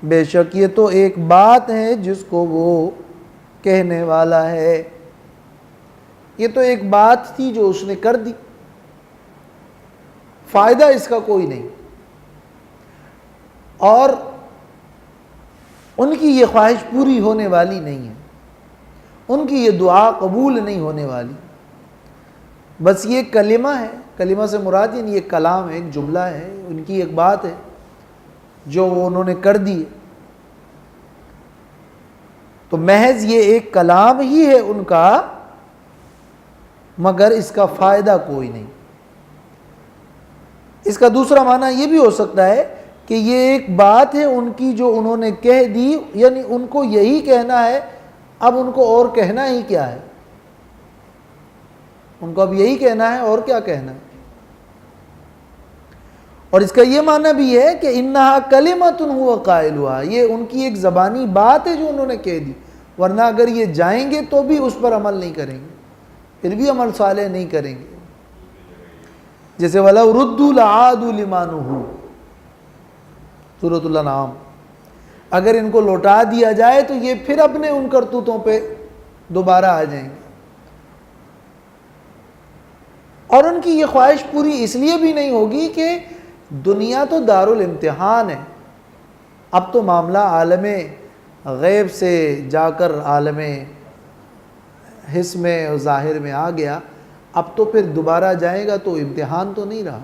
Speaker 4: بے شک یہ تو ایک بات ہے جس کو وہ کہنے والا ہے. یہ تو ایک بات تھی جو اس نے کر دی، فائدہ اس کا کوئی نہیں. اور ان کی یہ خواہش پوری ہونے والی نہیں ہے، ان کی یہ دعا قبول نہیں ہونے والی. بس یہ کلمہ ہے، کلمہ سے مراد یعنی یہ کلام ہے، ایک جملہ ہے، ان کی ایک بات ہے جو انہوں نے کر دی. تو محض یہ ایک کلام ہی ہے ان کا، مگر اس کا فائدہ کوئی نہیں. اس کا دوسرا معنی یہ بھی ہو سکتا ہے کہ یہ ایک بات ہے ان کی جو انہوں نے کہہ دی، یعنی ان کو یہی کہنا ہے، اب ان کو اور کہنا ہی کیا ہے، ان کو اب یہی کہنا ہے، اور کیا کہنا ہے. اور اس کا یہ معنی بھی ہے کہ انہا کلمۃ ہوا قائلھا، یہ ان کی ایک زبانی بات ہے جو انہوں نے کہہ دی، ورنہ اگر یہ جائیں گے تو بھی اس پر عمل نہیں کریں گے، پھر بھی عمل صالح نہیں کریں گے. جیسے وَلَوْ رُدُّوا لَعَادُوا لِمَا نُهُوا، سورۃ الانعام، اگر ان کو لوٹا دیا جائے تو یہ پھر اپنے ان کرتوتوں پہ دوبارہ آ جائیں گے. اور ان کی یہ خواہش پوری اس لیے بھی نہیں ہوگی کہ دنیا تو دارالامتحان ہے، اب تو معاملہ عالم غیب سے جا کر عالم حس میں اور ظاہر میں آ گیا، اب تو پھر دوبارہ جائے گا تو امتحان تو نہیں رہا.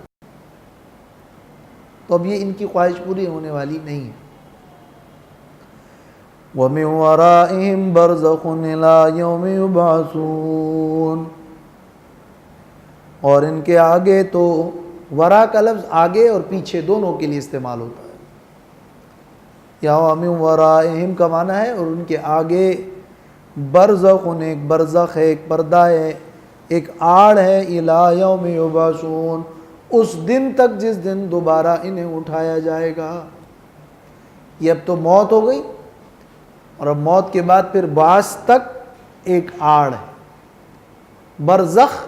Speaker 4: تو اب یہ ان کی خواہش پوری ہونے والی نہیں ہے۔ وَمِن وَرَائِهِمْ بَرْزَخٌ إِلَىٰ يَوْمِ يُبْعَثُونَ، اور ان کے آگے تو ورا کا لفظ آگے اور پیچھے دونوں کے لیے استعمال ہوتا ہے۔ یا وَمِن وَرَائِهِمْ کا معنی ہے اور ان کے آگے برزخ، ایک برزخ ہے، ایک پردہ ہے، ایک آڑ ہے، إِلَىٰ يَوْمِ يُبْعَثُونَ، اس دن تک جس دن دوبارہ انہیں اٹھایا جائے گا۔ یہ اب تو موت ہو گئی اور اب موت کے بعد پھر بعث تک ایک آڑ ہے۔ برزخ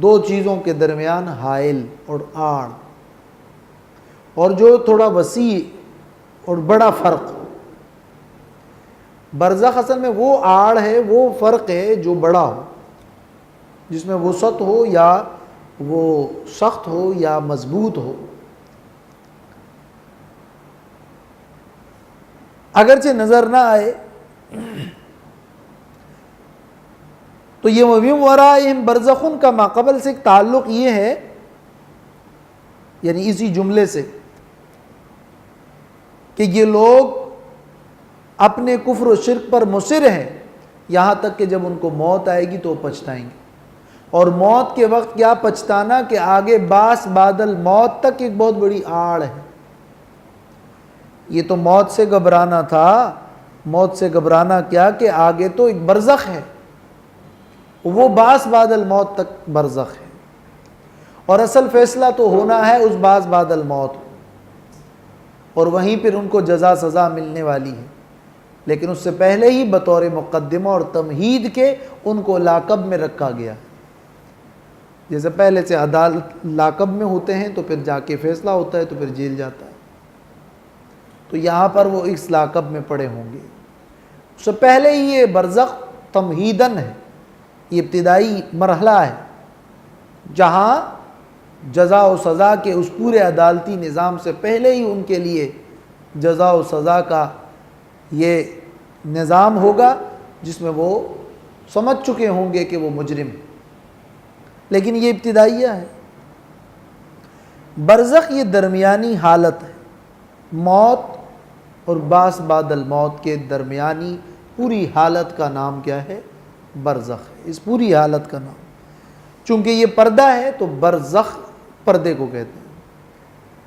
Speaker 4: دو چیزوں کے درمیان حائل اور آڑ، اور جو تھوڑا وسیع اور بڑا فرق ہو۔ برزخ اصل میں وہ آڑ ہے، وہ فرق ہے جو بڑا ہو، جس میں وسعت ہو یا وہ سخت ہو یا مضبوط ہو۔ اگرچہ نظر نہ آئے تو یہ وَمِن وَرَائِهِمْ بَرْزَخٌ کا ماقبل سے ایک تعلق یہ ہے، یعنی اسی جملے سے، کہ یہ لوگ اپنے کفر و شرک پر مصر ہیں یہاں تک کہ جب ان کو موت آئے گی تو وہ پچھتائیں گے۔ اور موت کے وقت کیا پچھتانا کہ آگے باس بعد الموت تک ایک بہت بڑی آڑ ہے۔ یہ تو موت سے گھبرانا تھا، موت سے گھبرانا کیا کہ آگے تو ایک برزخ ہے، وہ باس بعد الموت تک برزخ ہے، اور اصل فیصلہ تو ہونا ہے اس باس بعد الموت، اور وہیں پھر ان کو جزا سزا ملنے والی ہے۔ لیکن اس سے پہلے ہی بطور مقدمہ اور تمہید کے ان کو لاقب میں رکھا گیا۔ جیسے پہلے سے عدالت لاقب میں ہوتے ہیں تو پھر جا کے فیصلہ ہوتا ہے تو پھر جیل جاتا ہے، تو یہاں پر وہ اس لاقب میں پڑے ہوں گے۔ اس سے پہلے ہی یہ برزخ تمہیدن ہے، یہ ابتدائی مرحلہ ہے جہاں جزا و سزا کے اس پورے عدالتی نظام سے پہلے ہی ان کے لیے جزا و سزا کا یہ نظام ہوگا جس میں وہ سمجھ چکے ہوں گے کہ وہ مجرم ہے۔ لیکن یہ ابتدائیہ ہے۔ برزخ یہ درمیانی حالت ہے، موت اور باس بعد الموت کے درمیانی پوری حالت کا نام کیا ہے؟ برزخ ہے، اس پوری حالت کا نام۔ چونکہ یہ پردہ ہے تو برزخ پردے کو کہتے ہیں۔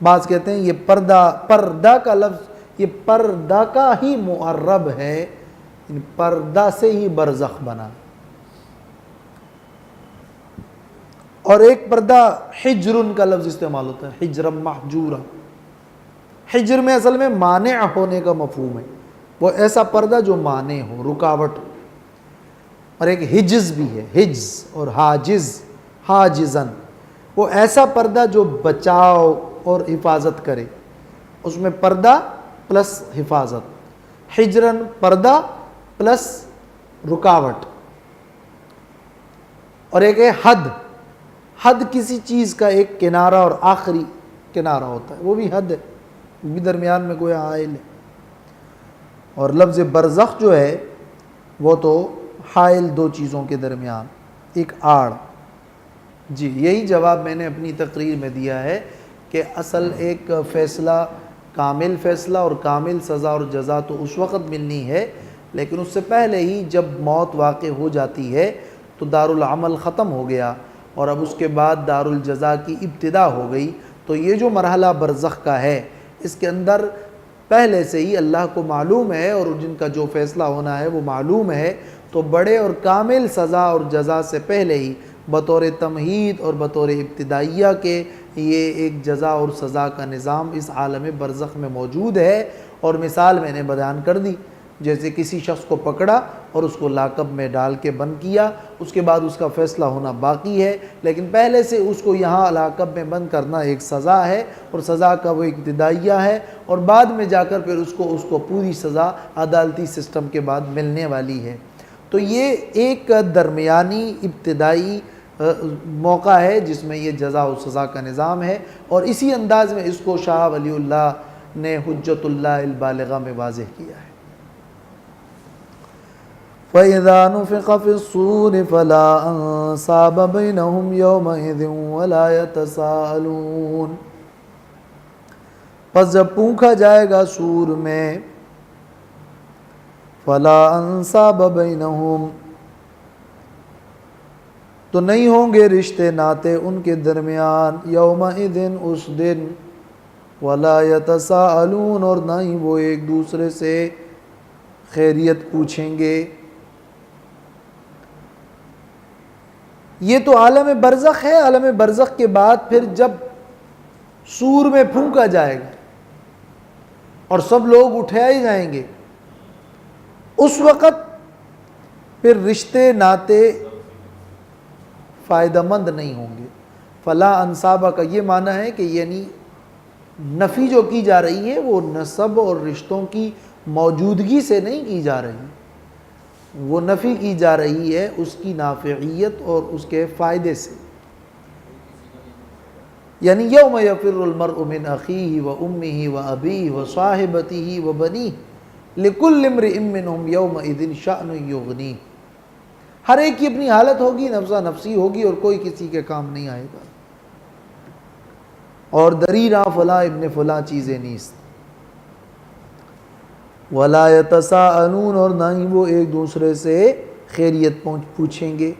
Speaker 4: بعض کہتے ہیں یہ پردہ کا لفظ یہ پردہ کا ہی معرب ہے، پردہ سے ہی برزخ بنا۔ اور ایک پردہ حجرن کا لفظ استعمال ہوتا ہے، حجرم محجورا۔ حجر میں اصل میں مانع ہونے کا مفہوم ہے، وہ ایسا پردہ جو مانع ہو، رکاوٹ ہو۔ اور ایک حجز بھی ہے، حجز اور حاجز، حاجزن، وہ ایسا پردہ جو بچاؤ اور حفاظت کرے، اس میں پردہ پلس حفاظت۔ حجرن پردہ پلس رکاوٹ۔ اور ایک ہے حد، حد کسی چیز کا ایک کنارہ اور آخری کنارہ ہوتا ہے، وہ بھی حد ہے، وہ بھی درمیان میں کوئی حائل ہے۔ اور لفظ برزخ جو ہے وہ تو حائل دو چیزوں کے درمیان، ایک آڑ۔ جی یہی جواب میں نے اپنی تقریر میں دیا ہے کہ اصل ایک فیصلہ، کامل فیصلہ اور کامل سزا اور جزا تو اس وقت ملنی ہے، لیکن اس سے پہلے ہی جب موت واقع ہو جاتی ہے تو دار العمل ختم ہو گیا، اور اب اس کے بعد دار الجزا کی ابتدا ہو گئی۔ تو یہ جو مرحلہ برزخ کا ہے، اس کے اندر پہلے سے ہی اللہ کو معلوم ہے اور جن کا جو فیصلہ ہونا ہے وہ معلوم ہے، تو بڑے اور کامل سزا اور جزا سے پہلے ہی بطور تمہید اور بطور ابتدائیہ کے یہ ایک جزا اور سزا کا نظام اس عالم برزخ میں موجود ہے۔ اور مثال میں نے بیان کر دی، جیسے کسی شخص کو پکڑا اور اس کو لاقب میں ڈال کے بند کیا، اس کے بعد اس کا فیصلہ ہونا باقی ہے، لیکن پہلے سے اس کو یہاں لاقب میں بند کرنا ایک سزا ہے، اور سزا کا وہ ابتدائیہ ہے، اور بعد میں جا کر پھر اس کو پوری سزا عدالتی سسٹم کے بعد ملنے والی ہے۔ تو یہ ایک درمیانی ابتدائی موقع ہے جس میں یہ جزا و سزا کا نظام ہے، اور اسی انداز میں اس کو شاہ ولی اللہ نے حجت اللہ البالغہ میں واضح کیا ہے۔ فَإِذَا نُفِخَ فِي الصُّورِ فَلَا أَنْصَابَ بَيْنَهُمْ يَوْمَئِذٍ وَلَا يَتَسَاءَلُونَ۔ پس جب پونکھا جائے گا سور میں فلا انصاب بینہم تو نہیں ہوں گے رشتے ناتے ان کے درمیان یومئذ اس دن ولا یتساءلون اور نہ ہی وہ ایک دوسرے سے خیریت پوچھیں گے۔ یہ تو عالم برزخ ہے۔ عالم برزخ کے بعد پھر جب سور میں پھونکا جائے گا اور سب لوگ اٹھائے جائیں گے، اس وقت پھر رشتے ناتے فائدہ مند نہیں ہوں گے۔ فلا انصابہ کا یہ معنی ہے کہ یعنی نفی جو کی جا رہی ہے وہ نسب اور رشتوں کی موجودگی سے نہیں کی جا رہی، وہ نفی کی جا رہی ہے اس کی نافعیت اور اس کے فائدے سے۔ یعنی یوم یفر المرء من اخیہ و امہ و ابیہ و صاحبتہ و بنیہ لکل امرئ منہم یومئذ شأن یغنیہ، ہر ایک کی اپنی حالت ہوگی، نفسا نفسی ہوگی اور کوئی کسی کے کام نہیں آئے گا۔ اور دریرا فلاں ابن فلاں چیزیں نیست۔ ولا یتساءلون اور نہ ہی وہ ایک دوسرے سے خیریت پوچھیں گے،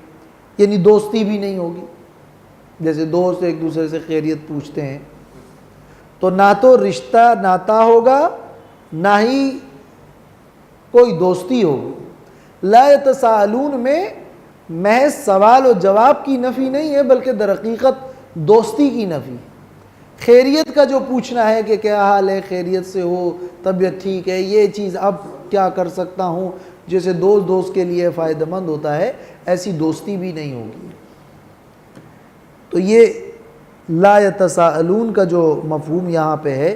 Speaker 4: یعنی دوستی بھی نہیں ہوگی۔ جیسے دوست ایک دوسرے سے خیریت پوچھتے ہیں تو نہ تو رشتہ ناتا ہوگا نہ ہی کوئی دوستی ہوگی۔ لا یتساءلون میں محض سوال و جواب کی نفی نہیں ہے بلکہ در حقیقت دوستی کی نفی۔ خیریت کا جو پوچھنا ہے کہ کیا حال ہے، خیریت سے ہو، طبیعت ٹھیک ہے، یہ چیز اب کیا کر سکتا ہوں، جیسے دوست کے لیے فائدہ مند ہوتا ہے، ایسی دوستی بھی نہیں ہوگی۔ تو یہ لا یتساءلون کا جو مفہوم یہاں پہ ہے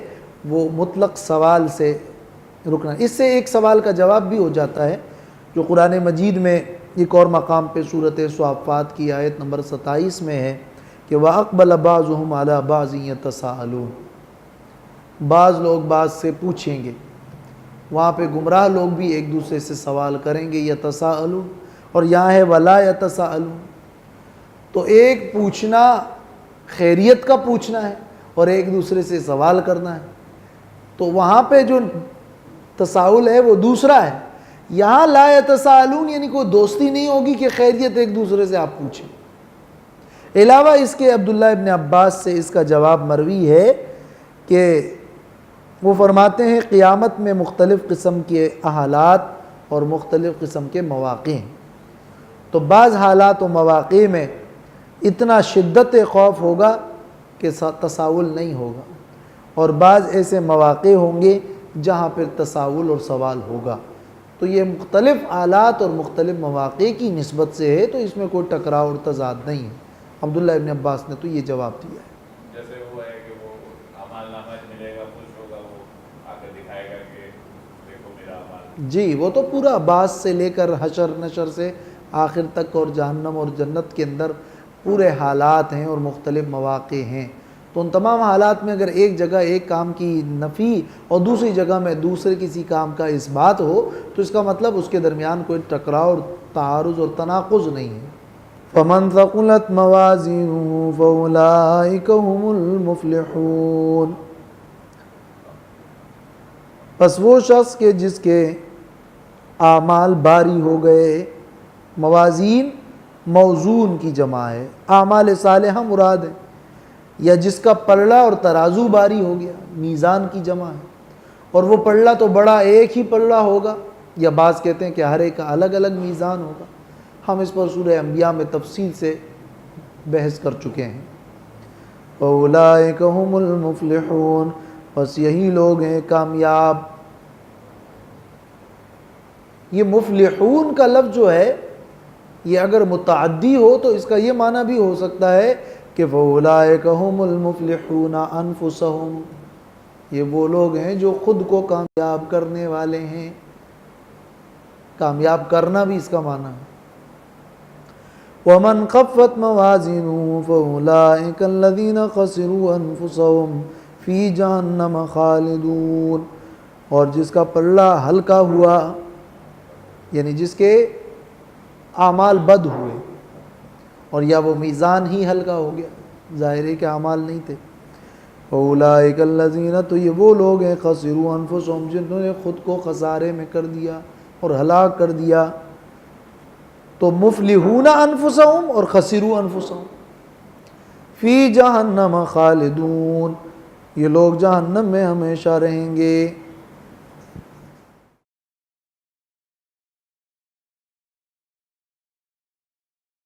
Speaker 4: وہ مطلق سوال سے رکنا۔ اس سے ایک سوال کا جواب بھی ہو جاتا ہے جو قرآن مجید میں ایک اور مقام پہ سورۃ صافات کی آیت نمبر 27 میں ہے کہ وَأَقْبَلَ بَعْضُهُمْ عَلَى بَعْضٍ يَتَسَاءَلُونَ، بعض لوگ بعض سے پوچھیں گے، وہاں پہ گمراہ لوگ بھی ایک دوسرے سے سوال کریں گے، یتساءلون، اور یہاں ہے وَلَا يَتَسَاءَلُونَ، تو ایک پوچھنا خیریت کا پوچھنا ہے اور ایک دوسرے سے سوال کرنا ہے، تو وہاں پہ جو تساؤل ہے وہ دوسرا ہے۔ یہاں لا یتساءلون یعنی کوئی دوستی نہیں ہوگی کہ خیریت ایک دوسرے سے آپ پوچھیں۔ علاوہ اس کے عبداللہ ابن عباس سے اس کا جواب مروی ہے کہ وہ فرماتے ہیں قیامت میں مختلف قسم کے حالات اور مختلف قسم کے مواقع ہیں، تو بعض حالات و مواقع میں اتنا شدت خوف ہوگا کہ تساؤل نہیں ہوگا، اور بعض ایسے مواقع ہوں گے جہاں پھر تساؤل اور سوال ہوگا۔ تو یہ مختلف حالات اور مختلف مواقع کی نسبت سے ہے، تو اس میں کوئی ٹکراؤ اور تضاد نہیں ہے۔ عبداللہ ابن عباس نے تو یہ جواب دیا ہے۔
Speaker 5: جیسے وہ ہے کہ وہ اعمال نامہ ملے گا، خوش ہوگا، وہ آ کر دکھائے گا کہ دیکھو میرا اعمال۔
Speaker 4: جی وہ تو پورا باس سے لے کر حشر نشر سے آخر تک اور جہنم اور جنت کے اندر پورے حالات ہیں اور مختلف مواقع ہیں، تو ان تمام حالات میں اگر ایک جگہ ایک کام کی نفی اور دوسری جگہ میں دوسرے کسی کام کا اثبات ہو تو اس کا مطلب اس کے درمیان کوئی ٹکراؤ اور تعارض اور تناقض نہیں ہے۔ فَمَنْ ثَقُلَتْ مَوَازِينُهُ فَأُولَٰئِكَ هُمُ الْمُفْلِحُونَ، پس وہ شخص کے جس کے اعمال باری ہو گئے، موازین موزون کی جمع ہے، اعمال صالحہ مراد ہے، یا جس کا پلڑا اور ترازو باری ہو گیا، میزان کی جمع ہے، اور وہ پلڑا تو بڑا ایک ہی پلڑا ہوگا، یا بعض کہتے ہیں کہ ہر ایک کا الگ الگ میزان ہوگا۔ ہم اس پر سورہ انبیاء میں تفصیل سے بحث کر چکے ہیں۔ فَأُولَٰئِكَ هُمُ الْمُفْلِحُونَ، بس یہی لوگ ہیں کامیاب۔ یہ مفلحون کا لفظ جو ہے یہ اگر متعدی ہو تو اس کا یہ معنی بھی ہو سکتا ہے کہ فَأُولَٰئِكَ هُمُ الْمُفْلِحُونَ أَنفُسَهُمْ، یہ وہ لوگ ہیں جو خود کو کامیاب کرنے والے ہیں۔ کامیاب کرنا بھی اس کا معنی ہے۔ وَمَنْ خَفَّتْ مَوَازِينُهُ فَأُولَٰئِكَ الَّذِينَ خَسِرُوا أَنفُسَهُمْ فِي جَهَنَّمَ خَالِدُونَ، اور جس کا پلڑا ہلکا ہوا یعنی جس کے اعمال بد ہوئے، اور یا وہ میزان ہی ہلکا ہو گیا، ظاہر ہے کہ اعمال نہیں تھے، اولئک الذین، تو یہ وہ لوگ ہیں خسروا انفسہم، جنہوں نے خود کو خسارے میں کر دیا اور ہلاک کر دیا. تو مفلحون انفسہم اور خسروا انفسہم. فی جہنم خالدون، یہ لوگ جہنم میں ہمیشہ رہیں گے.